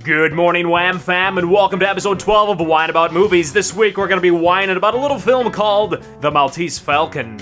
Good morning, Wham Fam, and welcome to episode 12 of Wine About Movies. This week we're going to be whining about a little film called The Maltese Falcon.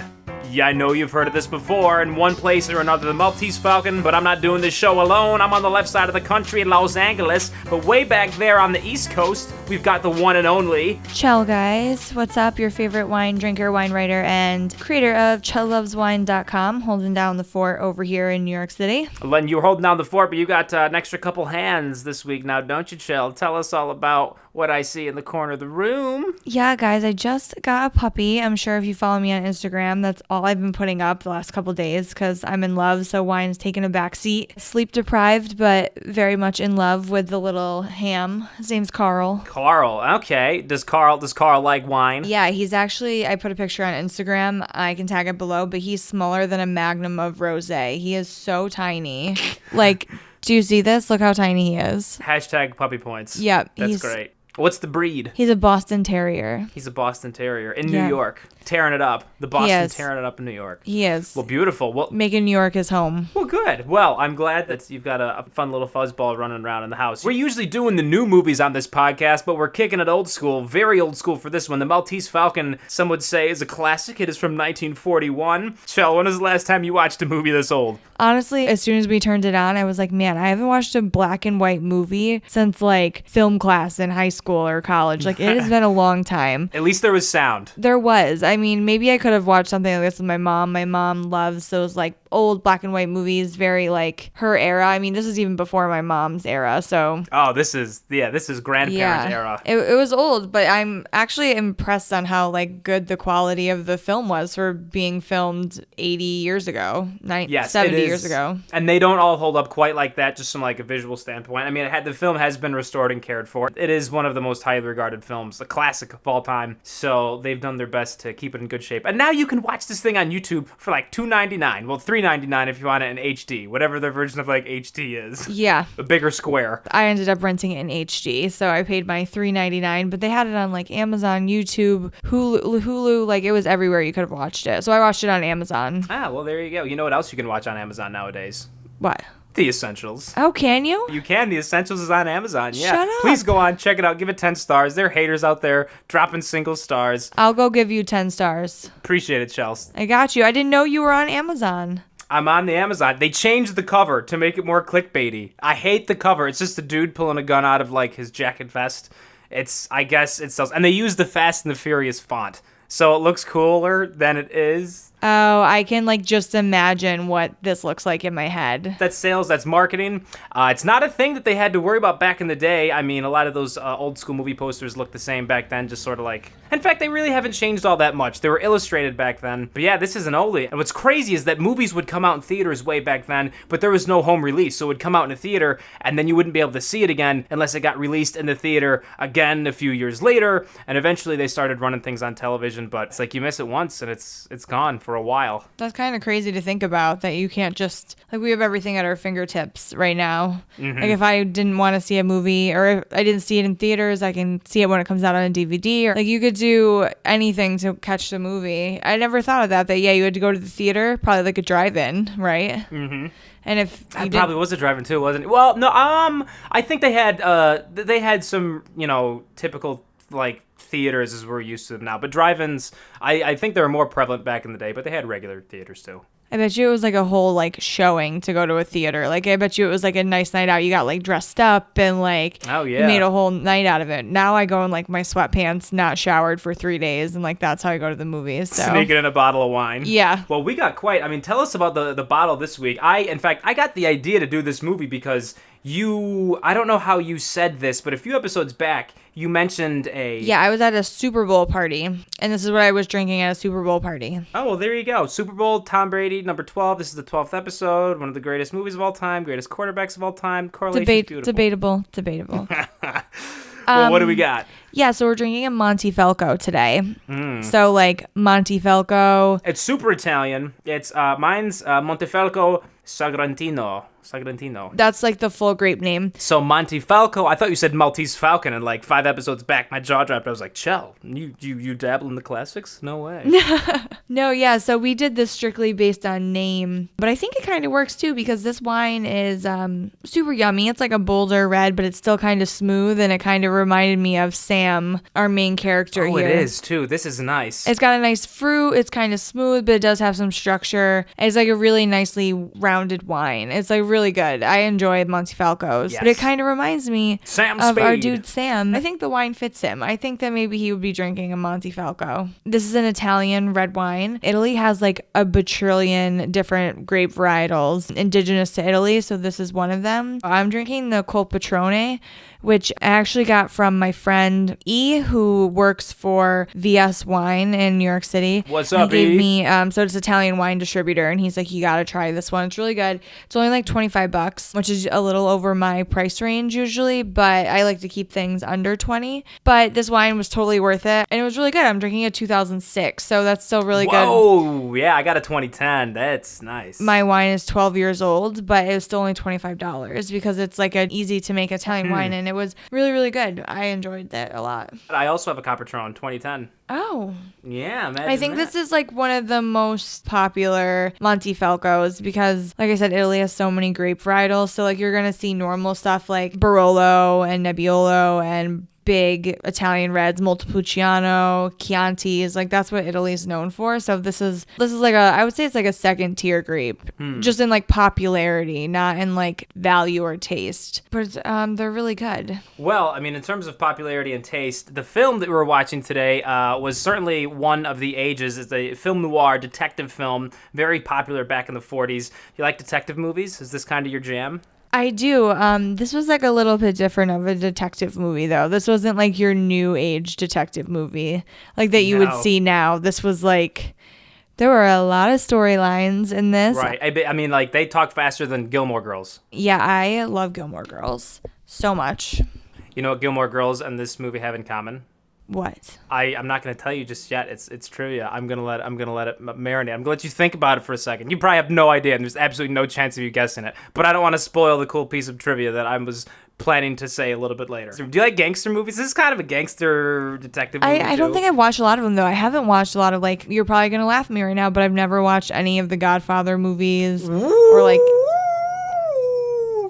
Yeah, I know you've heard of this before in one place or another, The Maltese Falcon, but I'm not doing this show alone. I'm on the left side of the country in Los Angeles, but way back there on the East Coast, we've got the one and only Chel, guys. What's up? Your favorite wine drinker, wine writer, and creator of ChelLovesWine.com, holding down the fort over here in New York City. Len, you were holding down the fort, but you got an extra couple hands this week now, don't you, Chel? Tell us all about what I see in the corner of the room. Yeah, guys, I just got a puppy. I'm sure if you follow me on Instagram, that's all I've been putting up the last couple days because I'm in love, so wine's taking a back seat. Sleep deprived, but very much in love with the little ham. His name's Carl. Carl, okay. Does Carl like wine? Yeah, he's actually, I put a picture on Instagram. I can tag it below, but he's smaller than a magnum of rosé. He is so tiny. Like, do you see this? Look how tiny he is. Hashtag puppy points. Yep. That's great. What's the breed? He's a Boston Terrier. He's a Boston Terrier in New York. Tearing it up. The Boston tearing it up in New York. He is. Well, beautiful. Well, making New York his home. Well, good. Well, I'm glad that you've got a fun little fuzzball running around in the house. We're usually doing the new movies on this podcast, but we're kicking it old school, very old school for this one. The Maltese Falcon, some would say, is a classic. It is from 1941. Chel, when was the last time you watched a movie this old? Honestly, as soon as we turned it on, I was like, man, I haven't watched a black and white movie since like film class in high school or college. Like, it has been a long time. At least there was sound. There was. I mean, maybe I could have watched something like this with my mom. My mom loves those like old black and white movies, very like her era. I mean, this is even before my mom's era, so. Oh, this is grandparents' era. It was old, but I'm actually impressed on how like good the quality of the film was for being filmed 80 years ago, 70 years ago. And they don't all hold up quite like that, just from like a visual standpoint. I mean, the film has been restored and cared for. It is one of the most highly regarded films, a classic of all time. So they've done their best to keep it in good shape. And now you can watch this thing on YouTube for like $2.99. Well, $3.99 if you want it in HD, whatever their version of like HD is. Yeah. A bigger square. I ended up renting it in HD, so I paid my $3.99, but they had it on like Amazon, YouTube, Hulu, like it was everywhere you could have watched it. So I watched it on Amazon. Ah, well, there you go. You know what else you can watch on Amazon nowadays? What? The Essentials. Oh, can you? You can. The Essentials is on Amazon. Yeah. Shut up. Please go on, check it out. Give it 10 stars. There are haters out there dropping single stars. I'll go give you 10 stars. Appreciate it, Chels. I got you. I didn't know you were on Amazon. I'm on the Amazon. They changed the cover to make it more clickbaity. I hate the cover. It's just a dude pulling a gun out of like his jacket vest. I guess it sells. And they use the Fast and the Furious font. So it looks cooler than it is. Oh, I can like just imagine what this looks like in my head. That's sales, that's marketing. It's not a thing that they had to worry about back in the day. I mean, a lot of those old school movie posters looked the same back then, just sort of like... In fact, they really haven't changed all that much. They were illustrated back then. But yeah, this is an oldie. And what's crazy is that movies would come out in theaters way back then, but there was no home release. So it would come out in a theater, and then you wouldn't be able to see it again unless it got released in the theater again a few years later. And eventually they started running things on television, but it's like you miss it once and it's gone for a while. That's kind of crazy to think about, that you can't just, like, we have everything at our fingertips right now. Mm-hmm. Like, if I didn't want to see a movie, or if I didn't see it in theaters, I can see it when it comes out on a DVD, or like you could do anything to catch the movie. I never thought of that yeah, you had to go to the theater, probably like a drive-in, right? Mm-hmm. And if that probably was a drive-in too, wasn't it? Well, no, I think they had some, typical like theaters as we're used to them now, but drive-ins, I think they were more prevalent back in the day, but they had regular theaters too. I bet you it was like a whole like showing to go to a theater. Like, I bet you it was like a nice night out. You got like dressed up and like made a whole night out of it. Now I go in like my sweatpants, not showered for 3 days, and like that's how I go to the movies. So. Sneaking in a bottle of wine. Yeah. Well, we got tell us about the bottle this week. I got the idea to do this movie because I don't know how you said this, but a few episodes back, you mentioned Yeah, I was at a Super Bowl party, and this is what I was drinking at a Super Bowl party. Oh, well, there you go. Super Bowl, Tom Brady, number 12. This is the 12th episode. One of the greatest movies of all time, greatest quarterbacks of all time. Correlation beautiful. Debatable. Well, what do we got? Yeah, so we're drinking a Montefalco today. So, like, Montefalco. It's super Italian. It's mine's Montefalco Sagrantino. That's like the full grape name. So Montefalco, I thought you said Maltese Falcon, and like 5 episodes back, my jaw dropped. I was like, Chel, you dabble in the classics? No way. No, yeah, so we did this strictly based on name, but I think it kind of works too because this wine is super yummy. It's like a bolder red, but it's still kind of smooth, and it kind of reminded me of Sam, our main character here. Oh, it is too. This is nice. It's got a nice fruit. It's kind of smooth, but it does have some structure. It's like a really nicely rounded wine. It's like really good. I enjoy Montefalco's, but it kind of reminds me Sam of Spade. our dude Sam. I think the wine fits him. I think that maybe he would be drinking a Montefalco. This is an Italian red wine. Italy has like a bajillion different grape varietals indigenous to Italy, so this is one of them. I'm drinking the Col Patrone, which I actually got from my friend E, who works for VS Wine in New York City. What's up, he gave E? me, so it's Italian wine distributor, and he's like, you gotta try this one. It's really good. It's only like $25, which is a little over my price range usually, but I like to keep things under 20. But this wine was totally worth it, and it was really good. I'm drinking a 2006, so that's still really good. Whoa, yeah, I got a 2010. That's nice. My wine is 12 years old, but it was still only $25 because it's like an easy to make Italian wine, and it was really, really good. I enjoyed that a lot. I also have a Coppertron 2010. Oh. Yeah, imagine I think that. this is like one of the most popular Montefalcos because, like I said, Italy has so many grape varietals. So like you're going to see normal stuff like Barolo and Nebbiolo and big Italian reds, Montepulciano, Chiantis, like that's what Italy's known for. So this is like I would say it's like a second tier grape, just in like popularity, not in like value or taste. But they're really good. Well, I mean, in terms of popularity and taste, the film that we were watching today was certainly one of the ages. It's a film noir detective film, very popular back in the 40s. You like detective movies? Is this kind of your jam? I do. This was like a little bit different of a detective movie, though. This wasn't like your new age detective movie like that you would see now. This was like, there were a lot of storylines in this. Right. I mean, like, they talk faster than Gilmore Girls. Yeah, I love Gilmore Girls so much. You know what Gilmore Girls and this movie have in common? What? I'm not going to tell you just yet. It's trivia. I'm gonna let it marinate. I'm gonna let you think about it for a second. You probably have no idea, and there's absolutely no chance of you guessing it. But I don't want to spoil the cool piece of trivia that I was planning to say a little bit later. So, do you like gangster movies? This is kind of a gangster detective movie. I don't think I've watched a lot of them though. I haven't watched a lot of like. You're probably gonna laugh at me right now, but I've never watched any of the Godfather movies or like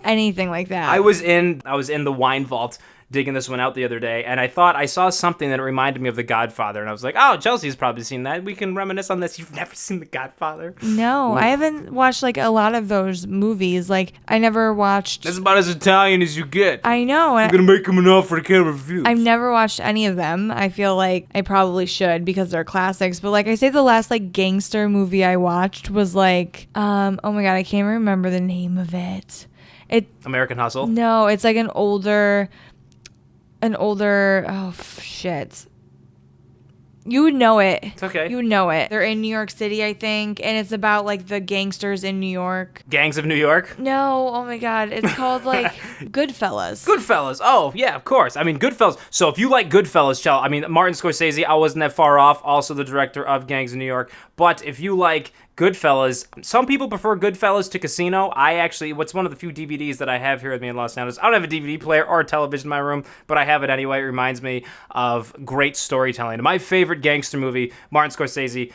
anything like that. I was in the wine vault digging this one out the other day, and I thought I saw something that reminded me of The Godfather, and I was like, oh, Chelsea's probably seen that. We can reminisce on this. You've never seen The Godfather? No, I haven't watched like a lot of those movies. Like, I never watched... That's about as Italian as you get. I know. I'm gonna make him an offer to camera reviews. I've never watched any of them. I feel like I probably should because they're classics. But like I say, the last like gangster movie I watched was like, oh my God, I can't remember the name of it. American Hustle? No, it's like an older, oh shit. You would know it. It's okay. You would know it. They're in New York City, I think, and it's about like the gangsters in New York. Gangs of New York? No, oh my God. It's called like Goodfellas. Goodfellas. Oh, yeah, of course. I mean, Goodfellas. So if you like Goodfellas, Chel, I mean, Martin Scorsese, I wasn't that far off, also the director of Gangs of New York. But if you like Goodfellas, some people prefer Goodfellas to Casino. What's one of the few DVDs that I have here with me in Los Angeles. I don't have a DVD player or a television in my room, but I have it anyway. It reminds me of great storytelling. My favorite gangster movie, Martin Scorsese,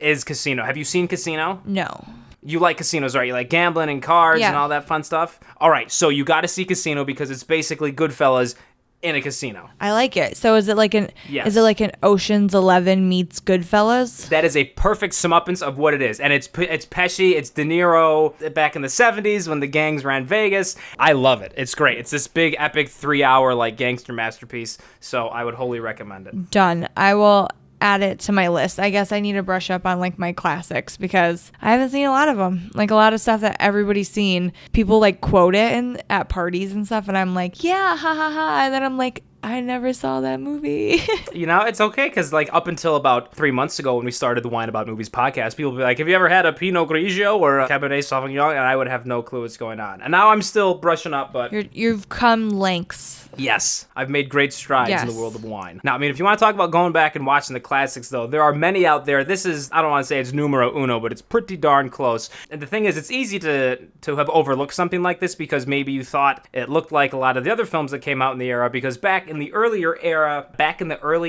is Casino. Have you seen Casino? No. You like casinos, right? You like gambling and cards and Yeah. all that fun stuff? All right, so you got to see Casino because it's basically Goodfellas in a casino. I like it. So is it like an Yes. is it like an Ocean's 11 meets Goodfellas? That is a perfect sumupance of what it is. And it's Pesci, it's De Niro back in the 70s when the gangs ran Vegas. I love it. It's great. It's this big, epic 3-hour like gangster masterpiece. So I would wholly recommend it. Done. I will add it to my list. I guess I need to brush up on like my classics because I haven't seen a lot of them. Like a lot of stuff that everybody's seen. People like quote it at parties and stuff, and I'm like, yeah, ha ha ha. And then I'm like, I never saw that movie. You know, it's okay because like up until about 3 months ago when we started the Wine About Movies podcast, people would be like, have you ever had a Pinot Grigio or a Cabernet Sauvignon? And I would have no clue what's going on. And now I'm still brushing up, but You've come lengths. Yes, I've made great strides in the Yes. world of wine. Now, I mean, if you want to talk about going back and watching the classics, though, there are many out there. This is, I don't want to say it's numero uno, but it's pretty darn close. And the thing is, it's easy to have overlooked something like this because maybe you thought it looked like a lot of the other films that came out in the era, because back in the early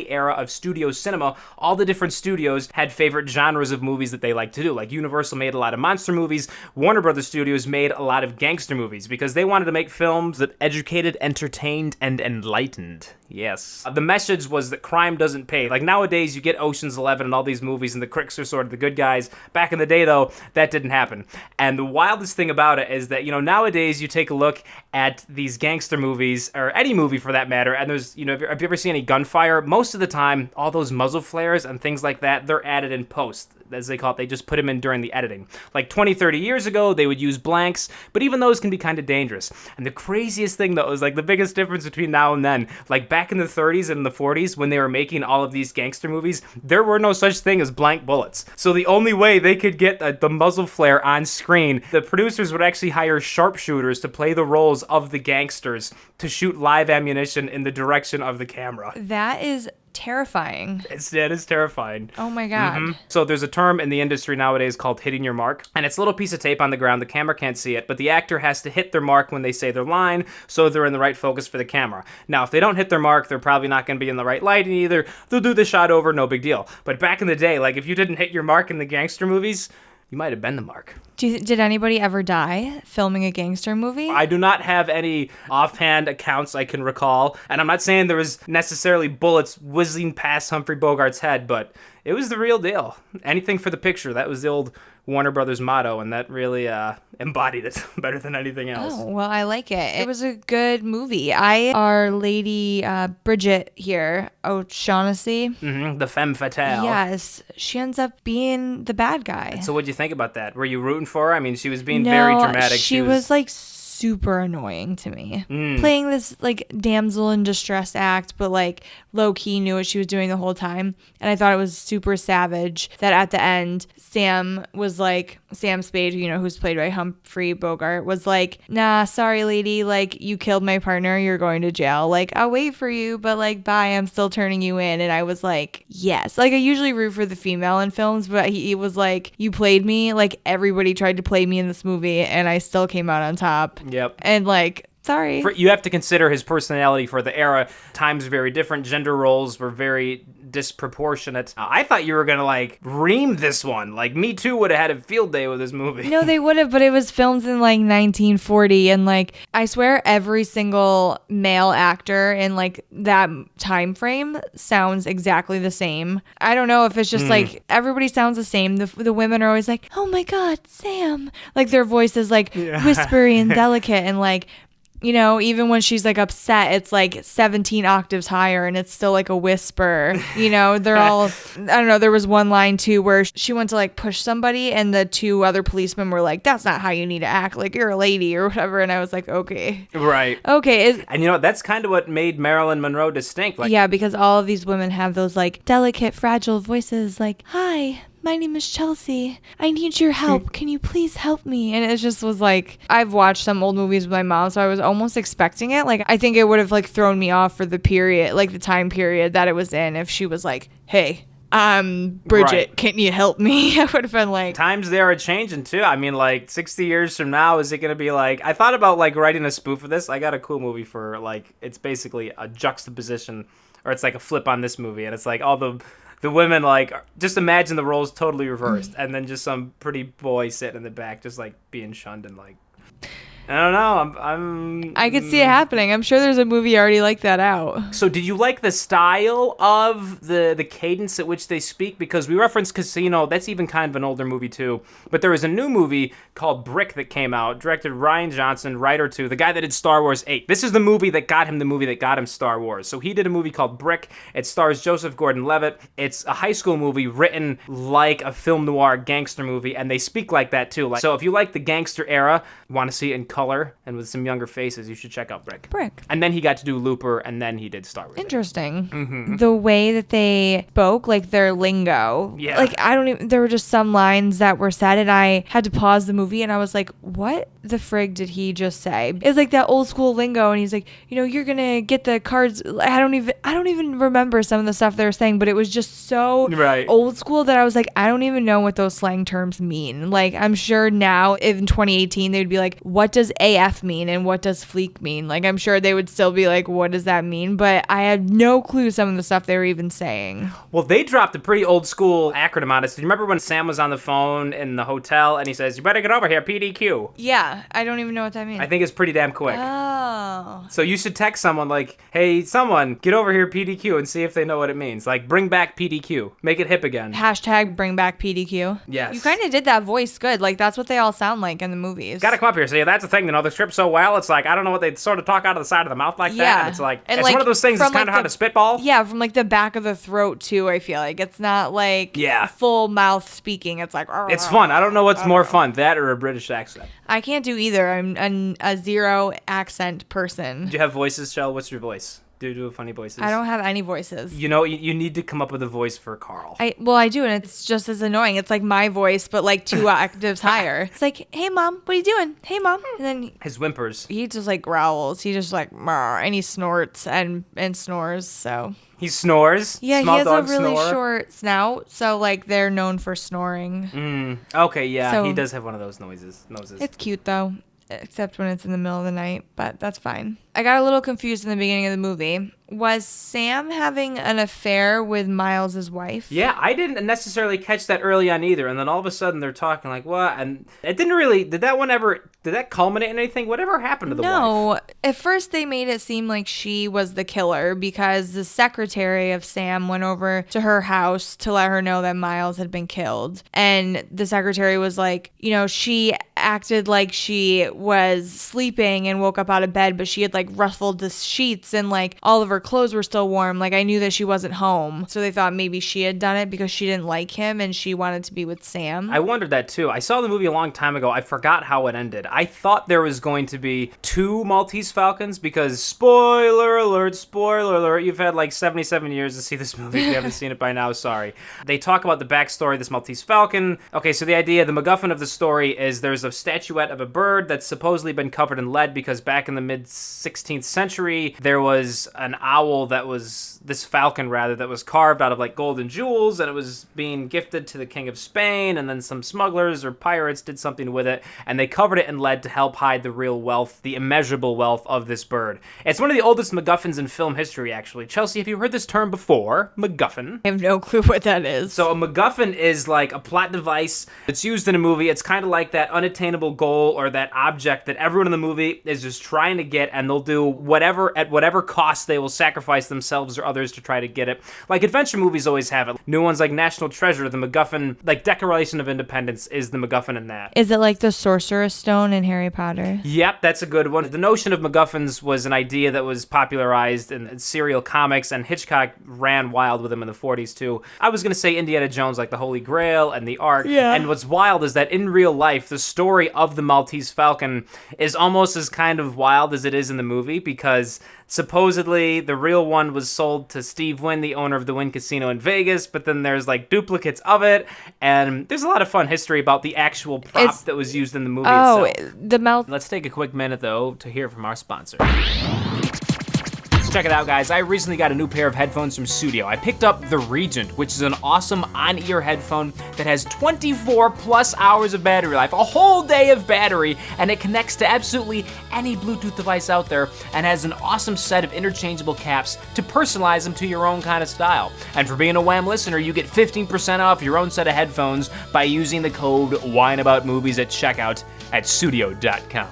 era of studio cinema, all the different studios had favorite genres of movies that they liked to do. Like Universal made a lot of monster movies, Warner Brothers Studios made a lot of gangster movies because they wanted to make films that educated, entertained, and enlightened. Yes. The message was that crime doesn't pay. Like nowadays, you get Ocean's 11 and all these movies, and the crooks are sort of the good guys. Back in the day, though, that didn't happen. And the wildest thing about it is that, nowadays you take a look at these gangster movies, or any movie for that matter, and there's, have you ever seen any gunfire? Most of the time, all those muzzle flares and things like that, they're added in post, as they call it. They just put them in during the editing. Like 20, 30 years ago, they would use blanks, but even those can be kind of dangerous. And the craziest thing, though, is like the biggest difference between now and then, like back in the 30s and the 40s, when they were making all of these gangster movies, there were no such thing as blank bullets. So the only way they could get the muzzle flare on screen, the producers would actually hire sharpshooters to play the roles of the gangsters to shoot live ammunition in the direction of the camera. That is terrifying. It is terrifying. Oh my God. Mm-hmm. So there's a term in the industry nowadays called hitting your mark, and it's a little piece of tape on the ground. The camera can't see it, but the actor has to hit their mark when they say their line, so they're in the right focus for the camera. Now, if they don't hit their mark, they're probably not going to be in the right lighting either. They'll do the shot over, no big deal. But back in the day, like if you didn't hit your mark in the gangster movies, you might have been the mark. Did anybody ever die filming a gangster movie? I do not have any offhand accounts I can recall, and I'm not saying there was necessarily bullets whizzing past Humphrey Bogart's head, but it was the real deal. Anything for the picture. That was the old Warner Brothers motto, and that really embodied it better than anything else. Oh, well, I like it. It was a good movie. Our lady Bridget here, O'Shaughnessy. Mm-hmm, the femme fatale. Yes, she ends up being the bad guy. So what'd you think about that? Were you rooting for her? I mean, she was being very dramatic. She was like super annoying to me. Playing this like damsel in distress act, but like low key knew what she was doing the whole time. And I thought it was super savage that at the end, Sam Spade, who's played by Humphrey Bogart, was like, nah, sorry, lady, like you killed my partner, you're going to jail. Like, I'll wait for you, but like, bye, I'm still turning you in. And I was like, yes. Like, I usually root for the female in films, but he was like, you played me. Like, everybody tried to play me in this movie, and I still came out on top. Yep. And like, sorry. You have to consider his personality for the era. Times very different. Gender roles were very disproportionate. I thought you were going to like ream this one. Like Me Too would have had a field day with this movie. No, they would have, but it was filmed in like 1940. And like, I swear every single male actor in like that time frame sounds exactly the same. I don't know if it's just like everybody sounds the same. The women are always like, oh my God, Sam. Like their voice is like whispery and delicate, and like, even when she's like upset, it's like 17 octaves higher and it's still like a whisper. They're all, I don't know. There was one line too where she went to like push somebody and the two other policemen were like, that's not how you need to act. Like you're a lady or whatever. And I was like, okay. Right. Okay. And that's kind of what made Marilyn Monroe distinct. Like, yeah, because all of these women have those like delicate, fragile voices like, hi, my name is Chelsea. I need your help. Can you please help me? And it just was like, I've watched some old movies with my mom, so I was almost expecting it. Like, I think it would have like thrown me off for the period, like the time period that it was in, if she was like, hey, Bridget, right, can you help me? I would have been like... Times they are changing, too. I mean, like, 60 years from now, is it going to be like... I thought about, like, writing a spoof of this. I got a cool movie for, like, it's basically a juxtaposition, or it's like a flip on this movie, and it's like all the women, like, just imagine the roles totally reversed, and then just some pretty boy sitting in the back just, like, being shunned and, like... I don't know. I could see it happening. I'm sure there's a movie already like that out. So did you like the style of the cadence at which they speak? Because we referenced Casino. That's even kind of an older movie, too. But there was a new movie called Brick that came out, directed Rian Johnson, writer to the guy that did Star Wars 8. This is the movie that got him Star Wars. So he did a movie called Brick. It stars Joseph Gordon-Levitt. It's a high school movie written like a film noir gangster movie, and they speak like that, too. So if you like the gangster era, want to see it in color and with some younger faces, you should check out Brick. And then he got to do Looper, and then he did Star Wars. Interesting. Mm-hmm. The way that they spoke, like their lingo. Yeah. Like, there were just some lines that were said, and I had to pause the movie, and I was like, what the frig did he just say? It's like that old school lingo, and he's like, you're gonna get the cards. I don't even remember some of the stuff they were saying, but it was just so old school that I was like, I don't even know what those slang terms mean. Like, I'm sure now in 2018 they'd be like, what does AF mean and what does fleek mean? Like, I'm sure they would still be like, what does that mean? But I had no clue some of the stuff they were even saying. Well, they dropped a pretty old school acronym on us. Do you remember when Sam was on the phone in the hotel and he says, you better get over here, PDQ? Yeah, I don't even know what that means. I think it's pretty damn quick. Oh. So you should text someone like, hey, someone, get over here, PDQ, and see if they know what it means. Like, bring back PDQ. Make it hip again. Hashtag bring back PDQ. Yes. You kind of did that voice good. Like, that's what they all sound like in the movies. Gotta come up here. So yeah, that's the thing. They know the script so well. It's like, I don't know what they sort of talk out of the side of the mouth like that. And it's like, it's one of those things that's kind of hard to spitball. Yeah, from like the back of the throat too, I feel like. It's not like full mouth speaking. It's like, it's fun. I don't know what's more fun, that or a British accent. I can't do either. I'm a zero accent person. Do you have voices, Chel? What's your voice? Do funny voices? I don't have any voices. You need to come up with a voice for Carl. I do, and it's just as annoying. It's like my voice, but like 2 octaves higher. It's like, hey, Mom, what are you doing? Hey, Mom. And then his whimpers. He just like growls. He just like, and he snorts and snores, so. He snores? Yeah, Small he has a really snore. short snout, so like they're known for snoring. Okay, yeah, so, he does have one of those noses. It's cute though, except when it's in the middle of the night, but that's fine. I got a little confused in the beginning of the movie. Was Sam having an affair with Miles's wife? Yeah, I didn't necessarily catch that early on either. And then all of a sudden they're talking like, what? And it didn't really, did that culminate in anything? Whatever happened to the wife? No. At first they made it seem like she was the killer because the secretary of Sam went over to her house to let her know that Miles had been killed. And the secretary was like, she acted like she was sleeping and woke up out of bed, but she had like ruffled the sheets and like all of her clothes were still warm. Like, I knew that she wasn't home. So they thought maybe she had done it because she didn't like him and she wanted to be with Sam. I wondered that too. I saw the movie a long time ago. I forgot how it ended. I thought there was going to be 2 Maltese Falcons because spoiler alert, you've had like 77 years to see this movie. If you haven't seen it by now, sorry. They talk about the backstory of this Maltese Falcon. Okay, so the MacGuffin of the story is there's a statuette of a bird that's supposedly been covered in lead because back in the mid-16th century, there was an owl that was, this falcon rather, that was carved out of like gold and jewels, and it was being gifted to the King of Spain, and then some smugglers or pirates did something with it, and they covered it in lead to help hide the real wealth, the immeasurable wealth of this bird. It's one of the oldest MacGuffins in film history, actually. Chelsea, have you heard this term before? MacGuffin. I have no clue what that is. So a MacGuffin is like a plot device that's used in a movie. It's kind of like that unattainable goal or that object that everyone in the movie is just trying to get, and they'll do whatever, at whatever cost they will sacrifice themselves or others to try to get it. Like adventure movies always have it. New ones like National Treasure, the MacGuffin, like Declaration of Independence is the MacGuffin in that. Is it like the Sorcerer's Stone in Harry Potter? Yep, that's a good one. The notion of MacGuffins was an idea that was popularized in serial comics, and Hitchcock ran wild with them in the 40s too. I was going to say Indiana Jones, like the Holy Grail and the Ark. Yeah. And what's wild is that in real life, the story of the Maltese Falcon is almost as kind of wild as it is in the movie, because supposedly the real one was sold to Steve Wynn, the owner of the Wynn Casino in Vegas, but then there's like duplicates of it, and there's a lot of fun history about the actual prop that was used in the movie itself. Let's take a quick minute though to hear from our sponsor. Check it out, guys. I recently got a new pair of headphones from Studio. I picked up the Regent, which is an awesome on-ear headphone that has 24 plus hours of battery life, a whole day of battery, and it connects to absolutely any Bluetooth device out there and has an awesome set of interchangeable caps to personalize them to your own kind of style. And for being a Wham listener, you get 15% off your own set of headphones by using the code WHINEABOUTMOVIES at checkout at studio.com.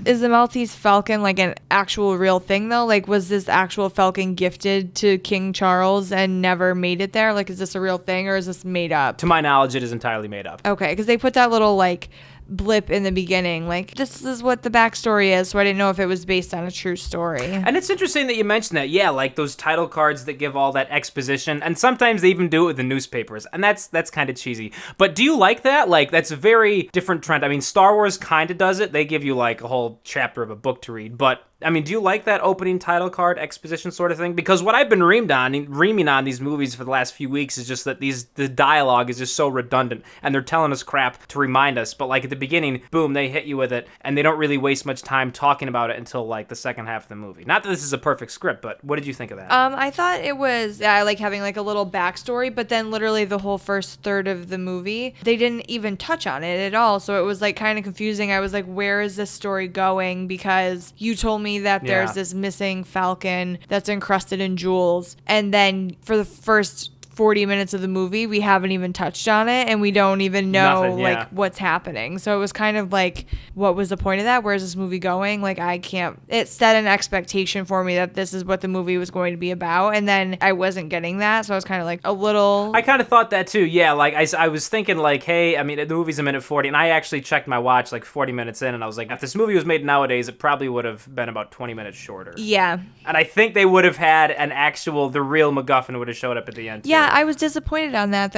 Is the Maltese Falcon like an actual real thing though? Like, was this actual falcon gifted to King Charles and never made it there? Like, is this a real thing or is this made up? To my knowledge, it is entirely made up. Okay, because they put that little like blip in the beginning, like this is what the backstory is, so I didn't know if it was based on a true story. And it's interesting that you mentioned that. Yeah, like those title cards that give all that exposition, and sometimes they even do it with the newspapers, and that's kind of cheesy. But do you like that? Like, that's a very different trend. I mean, Star Wars kind of does it. They give you like a whole chapter of a book to read, but I mean, do you like that opening title card exposition sort of thing? Because what I've been reaming on these movies for the last few weeks is just that the dialogue is just so redundant, and they're telling us crap to remind us. But like at the beginning, boom, they hit you with it, and they don't really waste much time talking about it until like the second half of the movie. Not that this is a perfect script, but what did you think of that? I thought it was like having like a little backstory, but then literally the whole first third of the movie, they didn't even touch on it at all. So it was like kind of confusing. I was like, where is this story going? Because you told me that there's this missing falcon that's encrusted in jewels, and then for the first 40 minutes of the movie, we haven't even touched on it, and we don't even know like what's happening. So it was kind of like, what was the point of that? Where's this movie going? Like, it set an expectation for me that this is what the movie was going to be about, and then I wasn't getting that. So I was kind of like I kind of thought that too. Yeah, like I was thinking like, hey, I mean, the movie's a minute 40, and I actually checked my watch like 40 minutes in, and I was like, if this movie was made nowadays, it probably would have been about 20 minutes shorter. Yeah. And I think they would have had the real MacGuffin would have showed up at the end too. Yeah, I was disappointed on that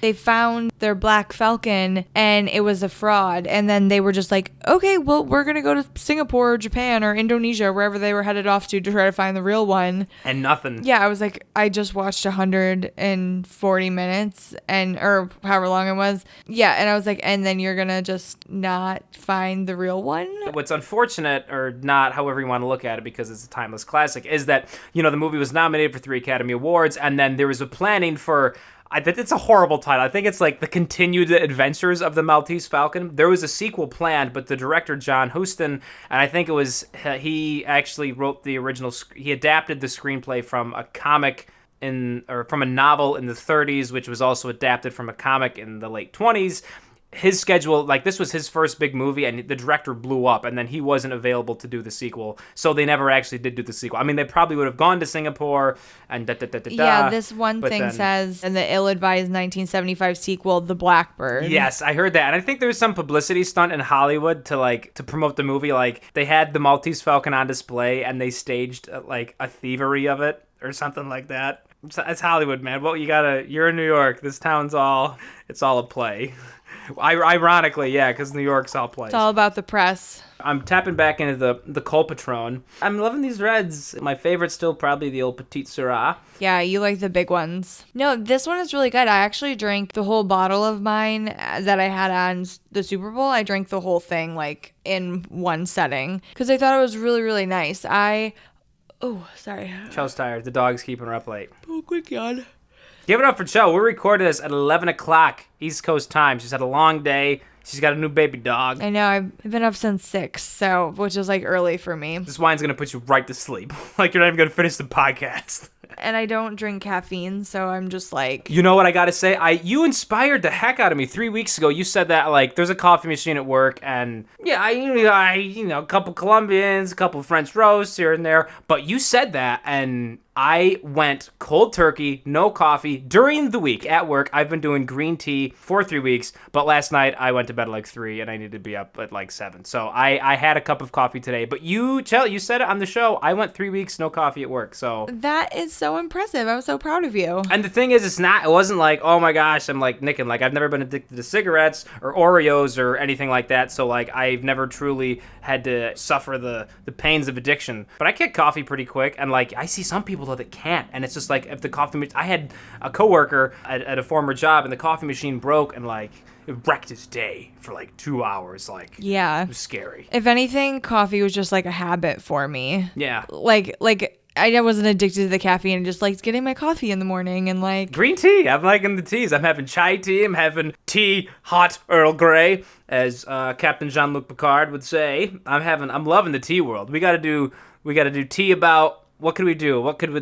they found their black falcon and it was a fraud, and then they were just like, okay, well, we're gonna go to Singapore or Japan or Indonesia, wherever they were headed off to try to find the real one, and nothing. Yeah, I was like, I just watched 140 minutes or however long it was. Yeah, and I was like, and then you're gonna just not find the real one? What's unfortunate, or not, however you want to look at it, because it's a timeless classic, is that, you know, the movie was nominated for 3 Academy Awards, and then there was a planning for, I think it's a horrible title. I think it's like The Continued Adventures of the Maltese Falcon. There was a sequel planned, but the director, John Huston, and I think it was, he actually wrote the original, he adapted the screenplay from a comic from a novel in the 30s, which was also adapted from a comic in the late 20s. His schedule, like, this was his first big movie, and the director blew up, and then he wasn't available to do the sequel, so they never actually did do the sequel. I mean, they probably would have gone to Singapore and Yeah, this one thing says in the ill-advised 1975 sequel, The Blackbird. Yes, I heard that, and I think there was some publicity stunt in Hollywood to promote the movie. Like, they had the Maltese Falcon on display, and they staged like a thievery of it or something like that. It's Hollywood, man. Well, you're in New York. This town's it's all a play. Ironically, yeah, because New York's all plays. It's all about the press. I'm tapping back into the Col Patron. I'm loving these reds. My favorite's still probably the old Petite Syrah. Yeah, you like the big ones. No, this one is really good. I actually drank the whole bottle of mine that I had on the Super Bowl. I drank the whole thing like in one setting because I thought it was really, really nice. Oh, sorry. Chel's tired. The dog's keeping her up late. Oh, quick yawn. Give it up for Chel. We're recording this at 11 o'clock East Coast time. She's had a long day. She's got a new baby dog. I know. I've been up since 6, which is like early for me. This wine's going to put you right to sleep. Like you're not even going to finish the podcast. And I don't drink caffeine, so I'm just like... You know what I gotta say? You inspired the heck out of me 3 weeks ago. You said that, like, there's a coffee machine at work, and, yeah, I a couple Colombians, a couple French roasts here and there, but you said that, and I went cold turkey, no coffee, during the week at work. I've been doing green tea for 3 weeks, but last night I went to bed at like 3, and I needed to be up at like 7, so I had a cup of coffee today, but Chel, you said it on the show, I went 3 weeks, no coffee at work, so... That is so impressive. I'm so proud of you. And the thing is, it wasn't like, oh my gosh, I'm like nicking. Like, I've never been addicted to cigarettes or Oreos or anything like that. So, like, I've never truly had to suffer the pains of addiction. But I get coffee pretty quick. And, like, I see some people, though, that can't. And it's just like, if the coffee machine, I had a coworker at a former job, and the coffee machine broke, and, like, it wrecked his day for like 2 hours. Like, yeah, it was scary. If anything, coffee was just like a habit for me. Yeah. Like I wasn't addicted to the caffeine. I just liked getting my coffee in the morning and like... Green tea. I'm liking the teas. I'm having chai tea. I'm having tea, hot Earl Grey, as Captain Jean-Luc Picard would say. I'm loving the tea world. We got to do tea about... What could we do? What could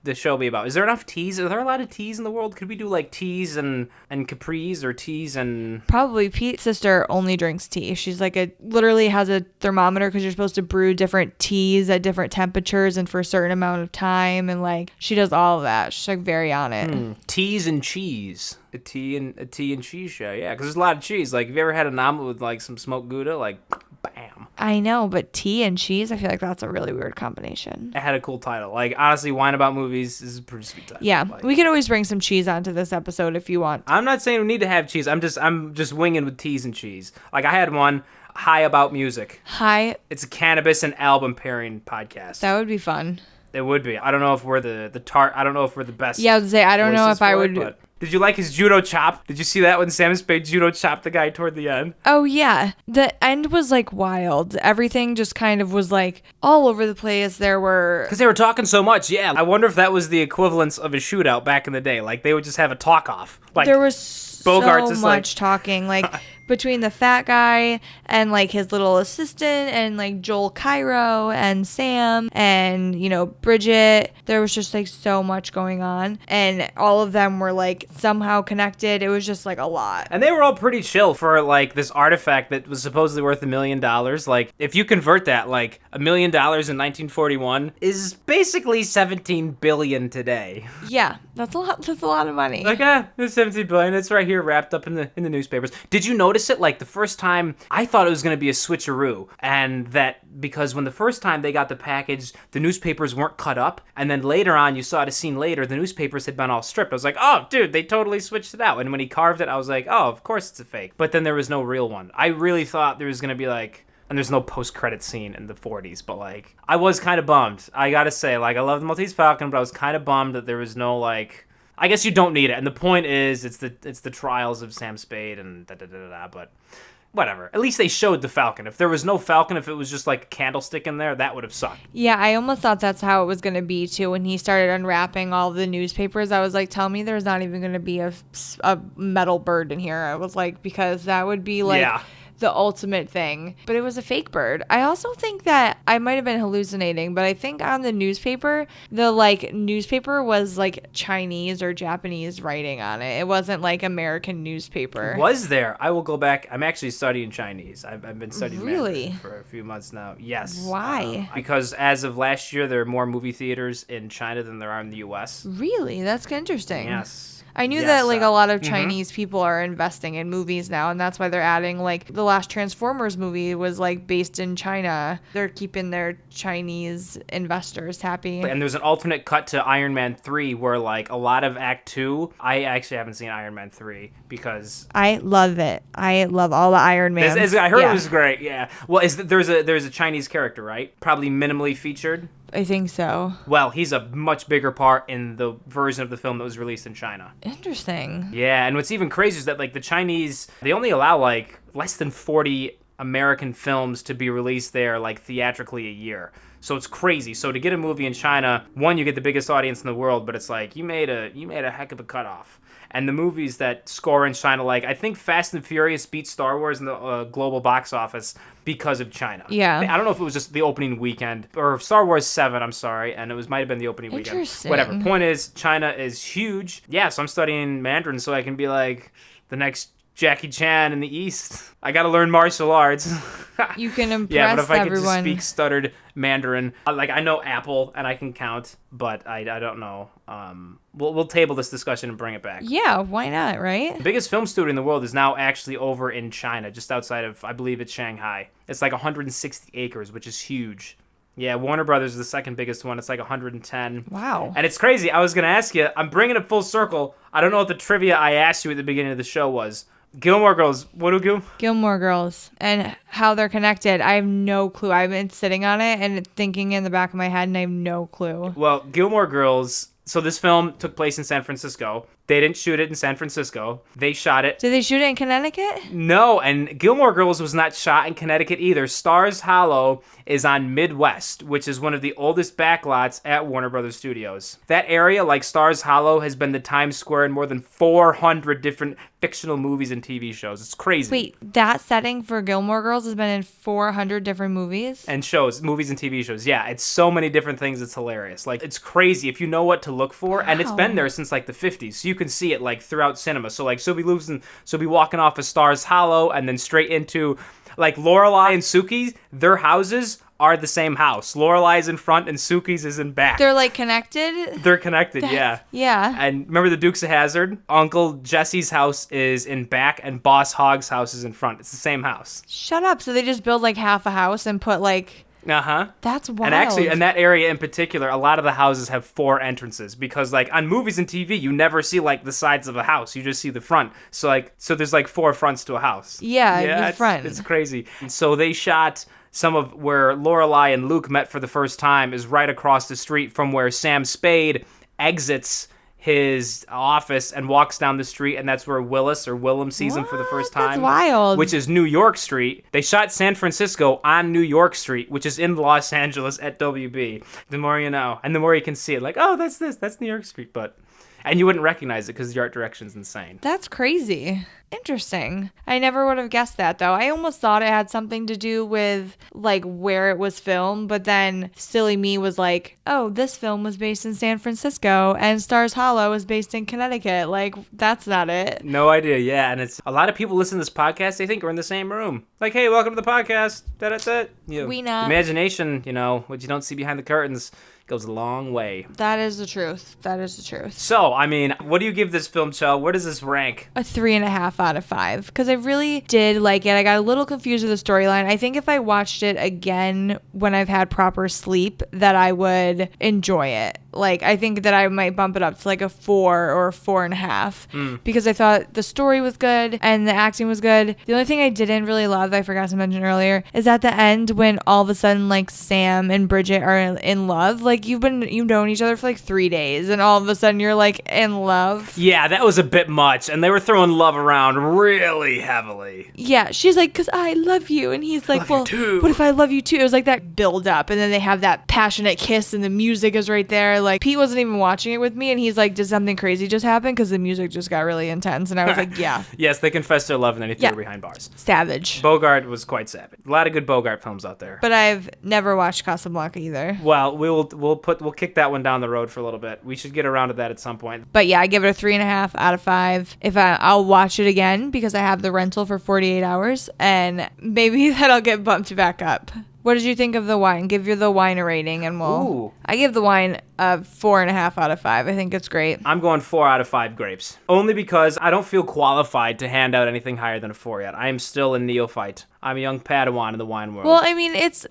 the show be about? Is there enough teas? Are there a lot of teas in the world? Could we do like teas and capris or teas and... Probably. Pete's sister only drinks tea. She's like literally has a thermometer because you're supposed to brew different teas at different temperatures and for a certain amount of time. And like she does all of that. She's like very on it. Teas and cheese. A tea and cheese show. Yeah, because there's a lot of cheese. Like, have you ever had an omelet with like some smoked Gouda? Like, bam. I know, but tea and cheese, I feel like that's a really weird combination. It had a cool title. Like, honestly, Wine About Movies is a pretty sweet title. Yeah, Like, we can always bring some cheese onto this episode if you want. I'm not saying we need to have cheese. I'm just winging with teas and cheese. Like, I had one, High About Music. Hi. It's a cannabis and album pairing podcast. That would be fun. It would be. I don't know if we're the I don't know if we're the best. Yeah, I would say, I don't know voices if I for would. it, but did you like his judo chop? Did you see that when Sam Spade judo chopped the guy toward the end? Oh, yeah. The end was like wild. Everything just kind of was like all over the place. There were. Because they were talking so much, yeah. I wonder if that was the equivalence of a shootout back in the day. Like, they would just have a talk-off. Like, There was Bogart's so is much like- talking. Like, between the fat guy and like his little assistant and like Joel Cairo and Sam and, you know, Bridget, there was just like so much going on. And all of them were like somehow connected. It was just like a lot. And they were all pretty chill for, like, this artifact that was supposedly worth $1 million. Like, if you convert that, like, $1 million in 1941 is basically $17 billion today. Yeah, that's a lot. That's a lot of money. Like, there's $17 billion. It's right here wrapped up in the newspapers. Did you notice it? Like, the first time, I thought it was going to be a switcheroo. And that, because when the first time they got the package, the newspapers weren't cut up. And then later on, you saw it a scene later, the newspapers had been all stripped. I was like, oh, dude, they totally switched it out. And when he carved it, I was like, oh, of course it's a fake. But then there was no real one. I really thought there was going to be, like, and there's no post-credit scene in the 40s, but, like, I was kind of bummed. I gotta say, like, I love the Maltese Falcon, but I was kind of bummed that there was no, like, I guess you don't need it. And the point is, it's the trials of Sam Spade and da-da-da-da-da, but whatever. At least they showed the Falcon. If there was no Falcon, if it was just, like, a candlestick in there, that would have sucked. Yeah, I almost thought that's how it was going to be, too. When he started unwrapping all the newspapers, I was like, tell me there's not even going to be a metal bird in here. I was like, because that would be, like... Yeah. The ultimate thing, but it was a fake bird. I also think that I might have been hallucinating, but I think on the newspaper, the like newspaper was like Chinese or Japanese writing on it. It wasn't like American newspaper. Was there? I will go back. I'm actually studying Chinese. I've been studying Really? Mandarin for a few months now. Yes. Why? Because as of last year, there are more movie theaters in China than there are in the U.S. Really? That's interesting. Yes. I knew Yes, that like a lot of mhm. Chinese people are investing in movies now, and that's why they're adding like the last Transformers movie was like based in China. They're keeping their Chinese investors happy. And there's an alternate cut to Iron Man 3 where, like, a lot of Act 2, I actually haven't seen Iron Man 3 because... I love it. I love all the Iron Man. I heard it was great, yeah. Well, there's a Chinese character, right? Probably minimally featured. I think so. Well, he's a much bigger part in the version of the film that was released in China. Interesting. Yeah, and what's even crazier is that, like, the Chinese, they only allow, like, less than 40 American films to be released there, like, theatrically a year. So it's crazy. So to get a movie in China, one, you get the biggest audience in the world, but it's like, you made a heck of a cutoff. And the movies that score in China, like, I think Fast and Furious beat Star Wars in the global box office because of China. Yeah. I don't know if it was just the opening weekend, or Star Wars 7, I'm sorry, and it might have been the opening weekend. Interesting. Whatever. Point is, China is huge. Yeah, so I'm studying Mandarin so I can be like the next Jackie Chan in the East. I gotta learn martial arts. You can impress yeah, but if I could just everyone. speak stuttered Mandarin, like, I know Apple and I can count, but I don't know. We'll table this discussion and bring it back. Yeah, why not, right? The biggest film studio in the world is now actually over in China, just outside of, I believe it's Shanghai. It's like 160 acres, which is huge. Yeah, Warner Brothers is the second biggest one. It's like 110. Wow. And it's crazy. I was going to ask you, I'm bringing it full circle. I don't know what the trivia I asked you at the beginning of the show was. Gilmore Girls, what do you? Gilmore Girls and how they're connected. I have no clue. I've been sitting on it and thinking in the back of my head, and I have no clue. Well, Gilmore Girls, so this film took place in San Francisco. They didn't shoot it in San Francisco. They shot it. Did they shoot it in Connecticut? No, and Gilmore Girls was not shot in Connecticut either. Stars Hollow is on Midwest, which is one of the oldest backlots at Warner Brothers Studios. That area, like Stars Hollow, has been the Times Square in more than 400 different fictional movies and TV shows. It's crazy. Wait, that setting for Gilmore Girls has been in 400 different movies? And shows, movies and TV shows. Yeah, it's so many different things. It's hilarious. Like, it's crazy if you know what to look for. Wow. And it's been there since, like, the 50s. So you can see it, like, throughout cinema. So, like, she'll be walking off of Stars Hollow and then straight into, like, Lorelai and Suki, their houses are the same house. Lorelai's in front and Suki's is in back. They're like connected? They're connected, yeah. Yeah. And remember the Dukes of Hazzard? Uncle Jesse's house is in back and Boss Hogg's house is in front. It's the same house. Shut up. So they just build like half a house and put like... Uh-huh. That's wild. And actually, in that area in particular, a lot of the houses have 4 entrances because, like, on movies and TV, you never see, like, the sides of a house. You just see the front. So there's, like, 4 fronts to a house. Yeah, the front. It's crazy. And so they shot some of where Lorelai and Luke met for the first time is right across the street from where Sam Spade exits his office and walks down the street, and that's where Willem sees him for the first time. That's wild. Which is New York Street. They shot San Francisco on New York Street, which is in Los Angeles at WB. The more you know, and the more you can see it, like, oh, that's New York Street, and you wouldn't recognize it because the art direction's insane. That's crazy. Interesting. I never would have guessed that, though. I almost thought it had something to do with, like, where it was filmed, but then silly me was like, oh, this film was based in San Francisco, and Stars Hollow is based in Connecticut. Like, that's not it. No idea, yeah. And it's a lot of people listen to this podcast, they think we're in the same room. Like, hey, welcome to the podcast. Da-da-da. We not. Imagination, what you don't see behind the curtains goes a long way. That is the truth. That is the truth. So, I mean, what do you give this film, Chel? Where does this rank? A 3.5 out of 5 because I really did like it. I got a little confused with the storyline. I think if I watched it again when I've had proper sleep, that I would enjoy it. Like, I think that I might bump it up to like a 4 or a 4.5 because I thought the story was good and the acting was good. The only thing I didn't really love, that I forgot to mention earlier, is at the end when all of a sudden like Sam and Bridget are in love. Like, you've known each other for like 3 days and all of a sudden you're like in love. Yeah, that was a bit much, and they were throwing love around really heavily. Yeah, she's like, because I love you, and he's like, well, what if I love you too? It was like that build up, and then they have that passionate kiss and the music is right there. Like, Pete wasn't even watching it with me, and he's like, did something crazy just happen? Because the music just got really intense, and I was like, yeah. Yes, they confessed their love and then he threw her behind bars. Savage. Bogart was quite savage. A lot of good Bogart films out there. But I've never watched Casablanca either. Well, we'll kick that one down the road for a little bit. We should get around to that at some point. But yeah, I give it a 3.5 out of 5. If I'll watch it again because I have the rental for 48 hours, and maybe that'll get bumped back up. What did you think of the wine? Give you the wine a rating, and I give the wine a 4.5 out of 5. I think it's great. I'm going 4 out of 5 grapes. Only because I don't feel qualified to hand out anything higher than a 4 yet. I am still a neophyte. I'm a young Padawan in the wine world. Well, I mean, it's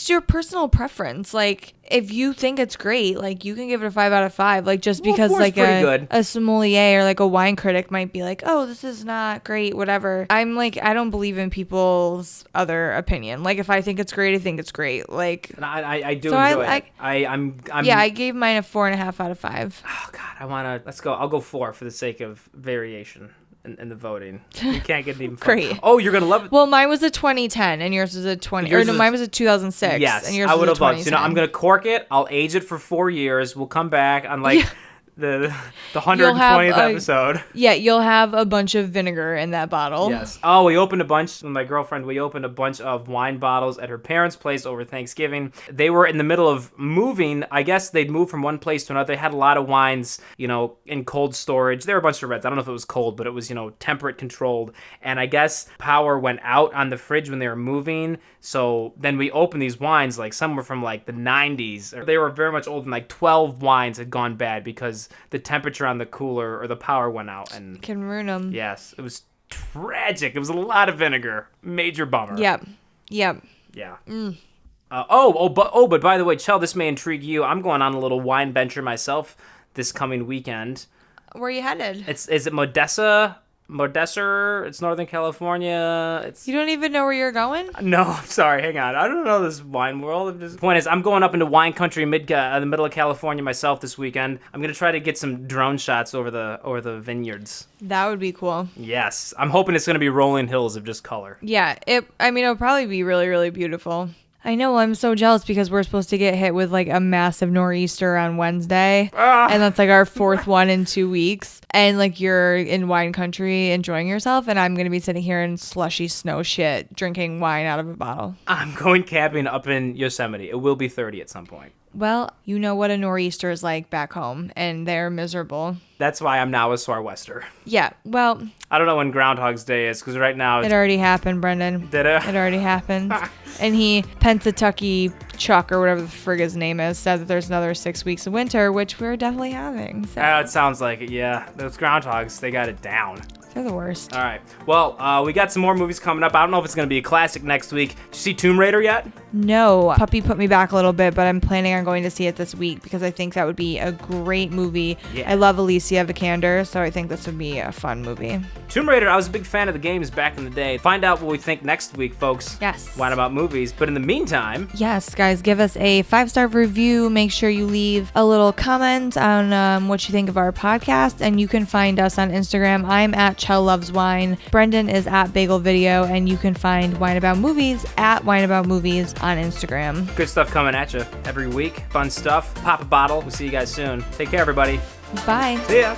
your personal preference. Like, if you think it's great, like, you can give it a 5 out of 5. Like, just because like a sommelier or like a wine critic might be like, oh, this is not great, whatever. I'm like, I don't believe in people's other opinion. Like, if I think it's great, I think it's great. Like, and I do enjoy it. I gave mine a 4.5 out of 5. Oh God, let's go. I'll go 4 for the sake of variation in the voting. You can't get even great. Oh, you're gonna love it. Well, mine was a 2010 and yours was a 20. Mine was a 2006. Yes, and yours I would was have a loved. I'm gonna cork it. I'll age it for 4 years. We'll come back on the 120th episode. Yeah, you'll have a bunch of vinegar in that bottle. Yes. Oh, we opened a bunch with my girlfriend. We opened a bunch of wine bottles at her parents' place over Thanksgiving. They were in the middle of moving. I guess they'd moved from one place to another. They had a lot of wines, in cold storage. There were a bunch of reds. I don't know if it was cold, but it was, temperate controlled. And I guess power went out on the fridge when they were moving. So then we opened these wines, like some were from like the 90s. They were very much old, and like 12 wines had gone bad because the temperature on the cooler or the power went out, and can ruin them. Yes, it was tragic. It was a lot of vinegar. Major bummer. Yep. Yeah. But by the way, Chel, this may intrigue you. I'm going on a little wine venture myself this coming weekend. Where are you headed? Is it Modessa? It's Northern California. You don't even know where you're going? No, I'm sorry. Hang on. I don't know this wine world. The point is, I'm going up into wine country in the middle of California myself this weekend. I'm going to try to get some drone shots over the vineyards. That would be cool. Yes. I'm hoping it's going to be rolling hills of just color. Yeah. It'll probably be really, really beautiful. I know, I'm so jealous because we're supposed to get hit with like a massive nor'easter on Wednesday. And that's like our 4th one in 2 weeks. And like you're in wine country enjoying yourself, and I'm going to be sitting here in slushy snow shit drinking wine out of a bottle. I'm going camping up in Yosemite. It will be 30 at some point. Well, you know what a nor'easter is like back home, and they're miserable. That's why I'm now a Soirwester. Yeah, well, I don't know when Groundhog's Day is, because right now it already happened, Brendan. Did it? It already happened. And Pennsatucky Chuck, or whatever the frig his name is, said that there's another 6 weeks of winter, which we're definitely having. So. It sounds like it, yeah. Those groundhogs, they got it down. They're the worst. All right. Well, we got some more movies coming up. I don't know if it's going to be a classic next week. Did you see Tomb Raider yet? No. Puppy put me back a little bit, but I'm planning on going to see it this week because I think that would be a great movie. Yeah. I love Alicia Vikander, so I think this would be a fun movie. Tomb Raider, I was a big fan of the games back in the day. Find out what we think next week, folks. Yes. Wine About Movies. But in the meantime... Yes, guys, give us a 5-star review. Make sure you leave a little comment on what you think of our podcast, and you can find us on Instagram. I'm at Chel Loves Wine. Brendan is at Bagel Video, and you can find Wine About Movies at Wine About Movies on Instagram. Good stuff coming at you every week. Fun stuff. Pop a bottle. We'll see you guys soon. Take care, everybody. Bye. See ya.